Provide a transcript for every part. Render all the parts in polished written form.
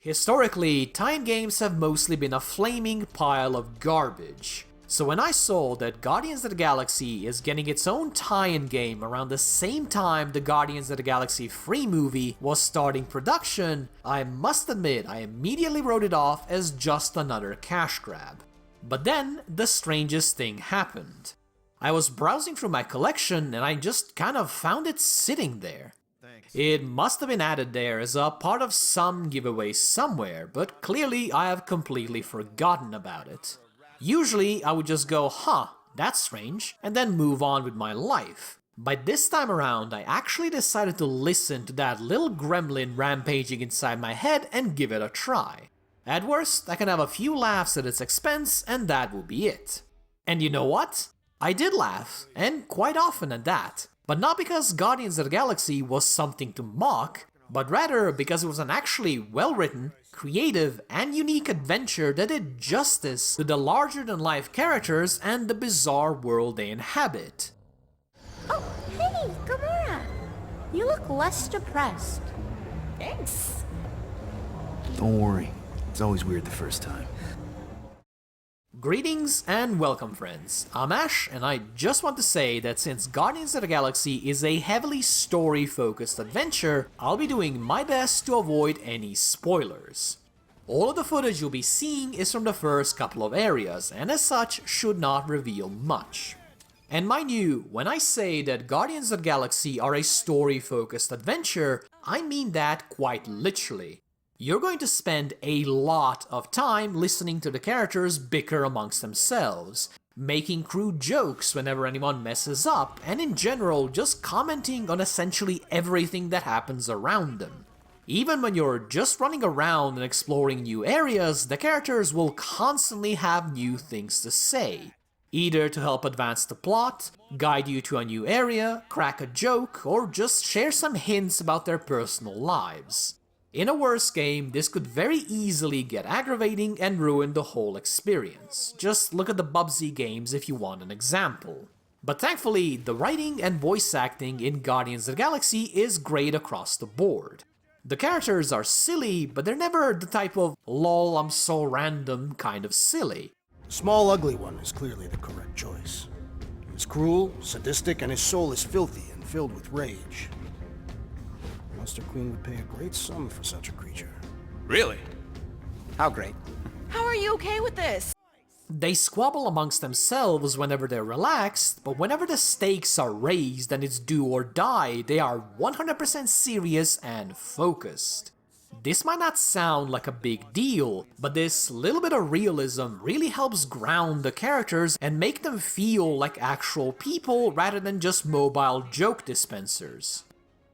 Historically, tie-in games have mostly been a flaming pile of garbage. So when I saw that Guardians of the Galaxy is getting its own tie-in game around the same time the Guardians of the Galaxy free movie was starting production, I must admit I immediately wrote it off as just another cash grab. But then, the strangest thing happened. I was browsing through my collection and I just kind of found it sitting there. It must have been added there as a part of some giveaway somewhere, but clearly I have completely forgotten about it. Usually I would just go, huh, that's strange, and then move on with my life. But this time around I actually decided to listen to that little gremlin rampaging inside my head and give it a try. At worst, I can have a few laughs at its expense and that will be it. And you know what? I did laugh, and quite often at that. But not because Guardians of the Galaxy was something to mock, but rather because it was an actually well-written, creative, and unique adventure that did justice to the larger-than-life characters and the bizarre world they inhabit. Oh, hey, Gamora! You look less depressed. Thanks. Don't worry, it's always weird the first time. Greetings and welcome friends, I'm Ash and I just want to say that since Guardians of the Galaxy is a heavily story-focused adventure, I'll be doing my best to avoid any spoilers. All of the footage you'll be seeing is from the first couple of areas and as such should not reveal much. And mind you, when I say that Guardians of the Galaxy are a story-focused adventure, I mean that quite literally. You're going to spend a lot of time listening to the characters bicker amongst themselves, making crude jokes whenever anyone messes up, and in general just commenting on essentially everything that happens around them. Even when you're just running around and exploring new areas, the characters will constantly have new things to say. Either to help advance the plot, guide you to a new area, crack a joke, or just share some hints about their personal lives. In a worse game, this could very easily get aggravating and ruin the whole experience. Just look at the Bubsy games if you want an example. But thankfully, the writing and voice acting in Guardians of the Galaxy is great across the board. The characters are silly, but they're never the type of lol I'm so random kind of silly. The small ugly one is clearly the correct choice. He's cruel, sadistic, and his soul is filthy and filled with rage. Monster Queen would pay a great sum for such a creature. Really? How great? How are you okay with this? They squabble amongst themselves whenever they're relaxed, but whenever the stakes are raised and it's do or die, they are 100% serious and focused. This might not sound like a big deal, but this little bit of realism really helps ground the characters and make them feel like actual people rather than just mobile joke dispensers.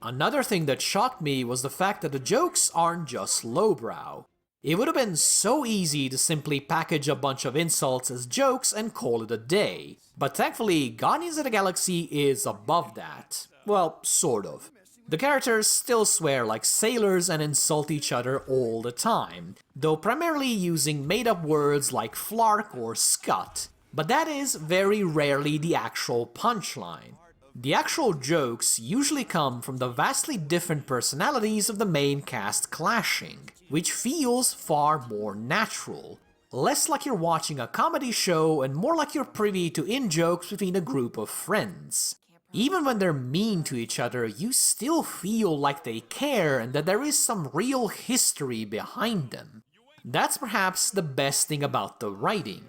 Another thing that shocked me was the fact that the jokes aren't just lowbrow. It would have been so easy to simply package a bunch of insults as jokes and call it a day. But thankfully, Guardians of the Galaxy is above that. Well, sort of. The characters still swear like sailors and insult each other all the time, though primarily using made-up words like flark or scut. But that is very rarely the actual punchline. The actual jokes usually come from the vastly different personalities of the main cast clashing, which feels far more natural. Less like you're watching a comedy show and more like you're privy to in-jokes between a group of friends. Even when they're mean to each other, you still feel like they care and that there is some real history behind them. That's perhaps the best thing about the writing.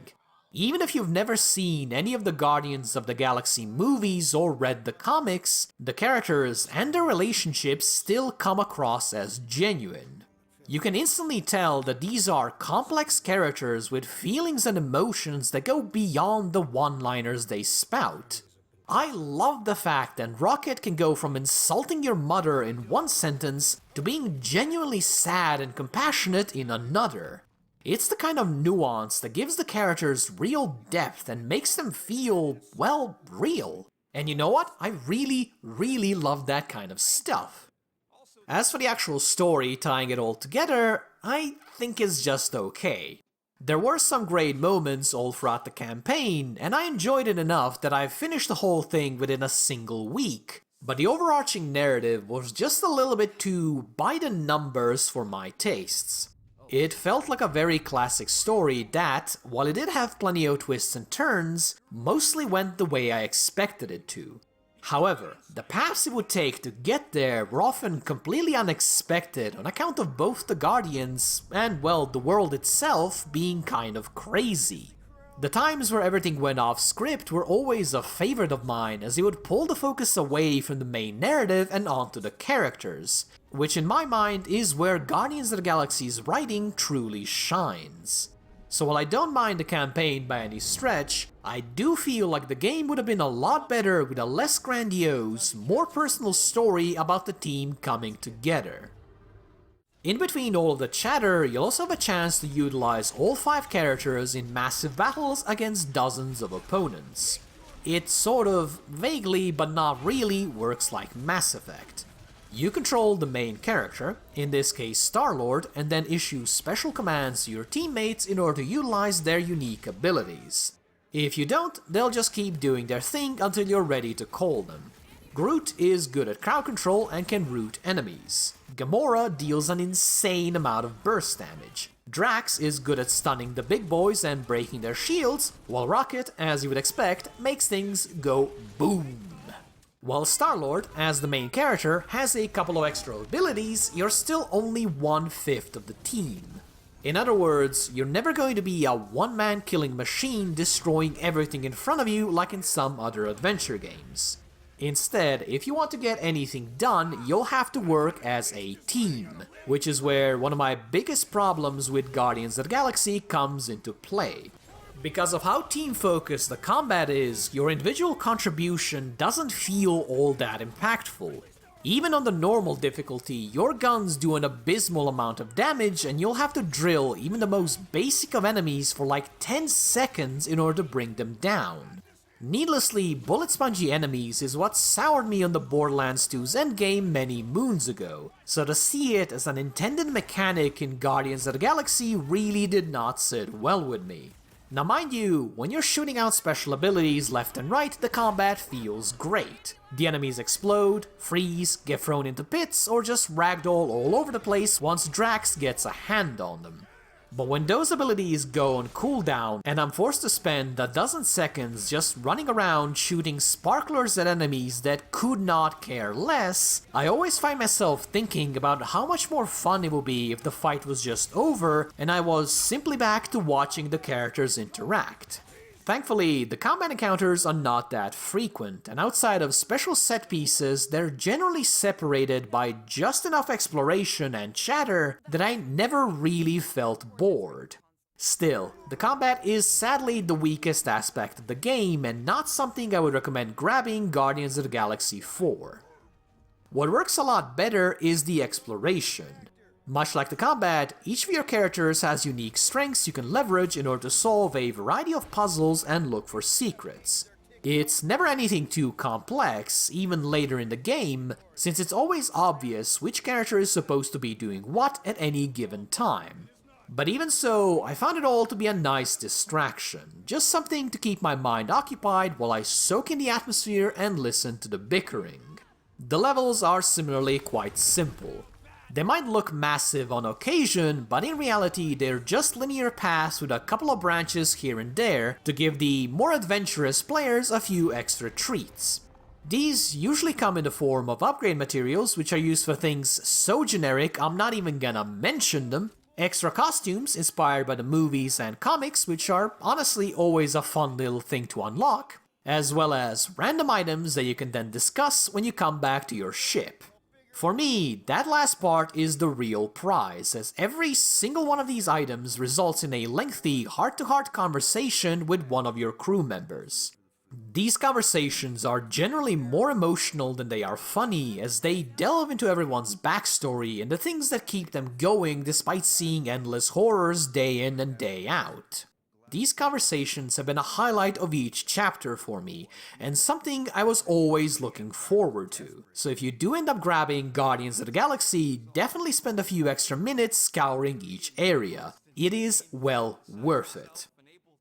Even if you've never seen any of the Guardians of the Galaxy movies or read the comics, the characters and their relationships still come across as genuine. You can instantly tell that these are complex characters with feelings and emotions that go beyond the one-liners they spout. I love the fact that Rocket can go from insulting your mother in one sentence to being genuinely sad and compassionate in another. It's the kind of nuance that gives the characters real depth and makes them feel, well, real. And you know what? I really love that kind of stuff. As for the actual story tying it all together, I think it's just okay. There were some great moments all throughout the campaign, and I enjoyed it enough that I finished the whole thing within a single week. But the overarching narrative was just a little bit too by the numbers for my tastes. It felt like a very classic story that, while it did have plenty of twists and turns, mostly went the way I expected it to. However, the paths it would take to get there were often completely unexpected on account of both the Guardians and, well, the world itself being kind of crazy. The times where everything went off script were always a favorite of mine, as it would pull the focus away from the main narrative and onto the characters, which in my mind is where Guardians of the Galaxy's writing truly shines. So while I don't mind the campaign by any stretch, I do feel like the game would have been a lot better with a less grandiose, more personal story about the team coming together. In between all of the chatter, you'll also have a chance to utilize all 5 characters in massive battles against dozens of opponents. It sort of, vaguely but not really, works like Mass Effect. You control the main character, in this case Star-Lord, and then issue special commands to your teammates in order to utilize their unique abilities. If you don't, they'll just keep doing their thing until you're ready to call them. Groot is good at crowd control and can root enemies. Gamora deals an insane amount of burst damage. Drax is good at stunning the big boys and breaking their shields, while Rocket, as you would expect, makes things go boom. While Star-Lord, as the main character, has a couple of extra abilities, you're still only 1/5 of the team. In other words, you're never going to be a one-man killing machine destroying everything in front of you like in some other adventure games. Instead, if you want to get anything done, you'll have to work as a team, which is where one of my biggest problems with Guardians of the Galaxy comes into play. Because of how team-focused the combat is, your individual contribution doesn't feel all that impactful. Even on the normal difficulty, your guns do an abysmal amount of damage and you'll have to drill even the most basic of enemies for like 10 seconds in order to bring them down. Needlessly, bullet-spongy enemies is what soured me on the Borderlands 2's endgame many moons ago, so to see it as an intended mechanic in Guardians of the Galaxy really did not sit well with me. Now mind you, when you're shooting out special abilities left and right, the combat feels great. The enemies explode, freeze, get thrown into pits, or just ragdoll all over the place once Drax gets a hand on them. But when those abilities go on cooldown, and I'm forced to spend a dozen seconds just running around shooting sparklers at enemies that could not care less, I always find myself thinking about how much more fun it would be if the fight was just over and I was simply back to watching the characters interact. Thankfully, the combat encounters are not that frequent, and outside of special set pieces, they're generally separated by just enough exploration and chatter that I never really felt bored. Still, the combat is sadly the weakest aspect of the game and not something I would recommend grabbing Guardians of the Galaxy for. What works a lot better is the exploration. Much like the combat, each of your characters has unique strengths you can leverage in order to solve a variety of puzzles and look for secrets. It's never anything too complex, even later in the game, since it's always obvious which character is supposed to be doing what at any given time. But even so, I found it all to be a nice distraction, just something to keep my mind occupied while I soak in the atmosphere and listen to the bickering. The levels are similarly quite simple. They might look massive on occasion, but in reality they're just linear paths with a couple of branches here and there to give the more adventurous players a few extra treats. These usually come in the form of upgrade materials, which are used for things so generic I'm not even gonna mention them, extra costumes inspired by the movies and comics, which are honestly always a fun little thing to unlock, as well as random items that you can then discuss when you come back to your ship. For me, that last part is the real prize, as every single one of these items results in a lengthy heart-to-heart conversation with one of your crew members. These conversations are generally more emotional than they are funny, as they delve into everyone's backstory and the things that keep them going despite seeing endless horrors day in and day out. These conversations have been a highlight of each chapter for me, and something I was always looking forward to. So if you do end up grabbing Guardians of the Galaxy, definitely spend a few extra minutes scouring each area. It is well worth it.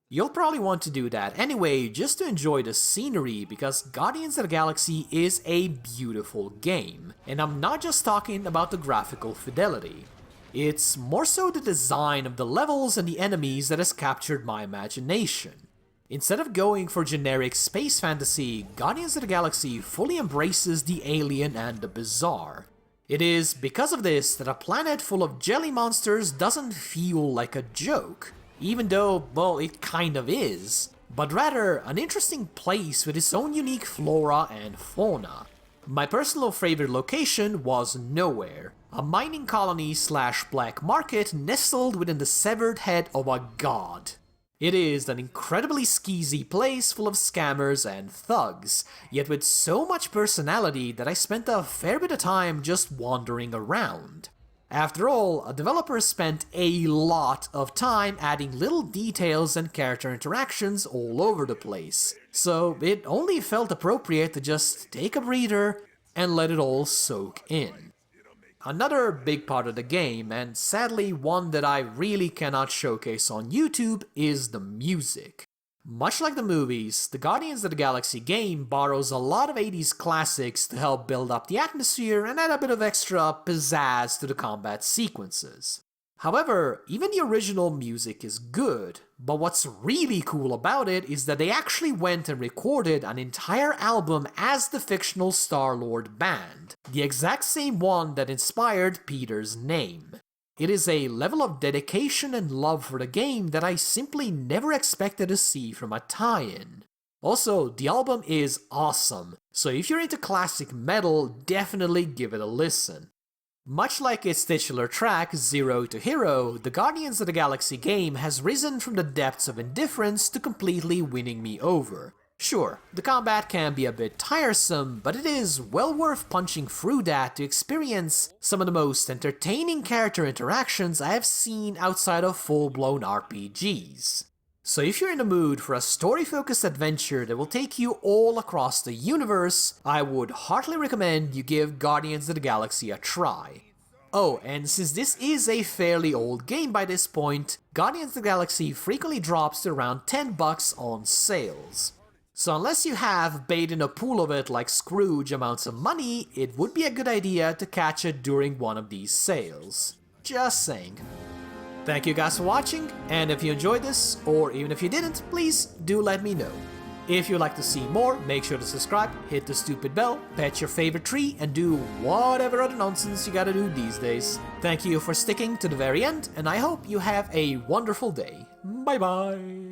You'll probably want to do that anyway, just to enjoy the scenery, because Guardians of the Galaxy is a beautiful game, and I'm not just talking about the graphical fidelity. It's more so the design of the levels and the enemies that has captured my imagination. Instead of going for generic space fantasy, Guardians of the Galaxy fully embraces the alien and the bizarre. It is because of this that a planet full of jelly monsters doesn't feel like a joke, even though, well, it kind of is, but rather an interesting place with its own unique flora and fauna. My personal favorite location was Nowhere, a mining colony slash black market nestled within the severed head of a god. It is an incredibly skeezy place full of scammers and thugs, yet with so much personality that I spent a fair bit of time just wandering around. After all, a developer spent a lot of time adding little details and character interactions all over the place, so it only felt appropriate to just take a breather and let it all soak in. Another big part of the game, and sadly one that I really cannot showcase on YouTube, is the music. Much like the movies, the Guardians of the Galaxy game borrows a lot of 80s classics to help build up the atmosphere and add a bit of extra pizzazz to the combat sequences. However, even the original music is good, but what's really cool about it is that they actually went and recorded an entire album as the fictional Star-Lord band, the exact same one that inspired Peter's name. It is a level of dedication and love for the game that I simply never expected to see from a tie-in. Also, the album is awesome, so if you're into classic metal, definitely give it a listen. Much like its titular track, Zero to Hero, the Guardians of the Galaxy game has risen from the depths of indifference to completely winning me over. Sure, the combat can be a bit tiresome, but it is well worth punching through that to experience some of the most entertaining character interactions I have seen outside of full-blown RPGs. So if you're in the mood for a story-focused adventure that will take you all across the universe, I would heartily recommend you give Guardians of the Galaxy a try. Oh, and since this is a fairly old game by this point, Guardians of the Galaxy frequently drops to around $10 on sales. So unless you have bait in a pool of it like Scrooge amounts of money, it would be a good idea to catch it during one of these sales. Just saying. Thank you guys for watching, and if you enjoyed this, or even if you didn't, please do let me know. If you'd like to see more, make sure to subscribe, hit the stupid bell, pet your favorite tree, and do whatever other nonsense you gotta do these days. Thank you for sticking to the very end, and I hope you have a wonderful day. Bye bye!